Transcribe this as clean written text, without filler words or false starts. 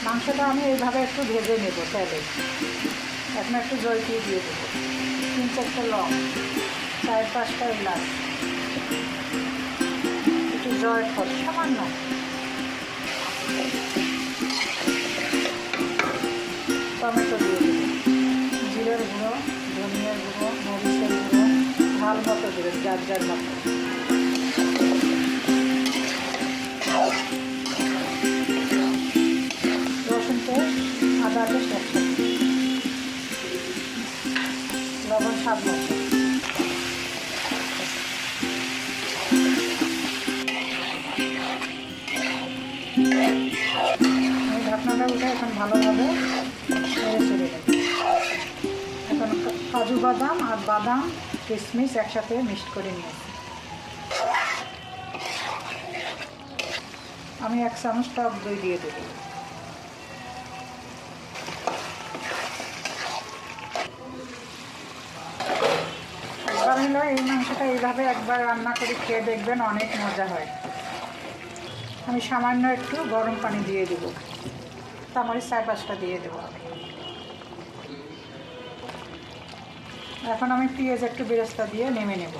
মাংসটা আমি এইভাবে একটু ভেজে নেব তেলে। এখন একটু জয়ত্রী দিয়ে দেবো, 3-4টা লং, 4-5টা এলাচ, একটু জয়ফল সামান্য, টমেটো দিয়ে দেবো, জিরের গুঁড়ো, ধনিয়ার গুঁড়ো, মরিচের গুঁড়ো, ঝাল মতো দেবেন যার যার মতো। রসুন পেস্ট, আদা পেস্ট একসাথে, লবণ স্বাদ মতো। আমি ঢাকনাটা উঠে এখন ভালোভাবে নেড়ে ছেড়ে দেব। এখন কাজু বাদাম আর বাদাম কিশমিশ একসাথে মিক্সড করে নিয়েছি। আমি 1 চামচ টক দই দিয়ে দেব। একবার হলো এই মাংসটা এইভাবে একবার রান্না করে খেয়ে দেখবেন, অনেক মজা হয়। আমি সামান্য একটু গরম পানি দিয়ে দেব, তারপরে 4-5টা দিয়ে দেবো। এখন আমি পেঁয়াজ একটু বেরেস্তা দিয়ে নেমে নেব।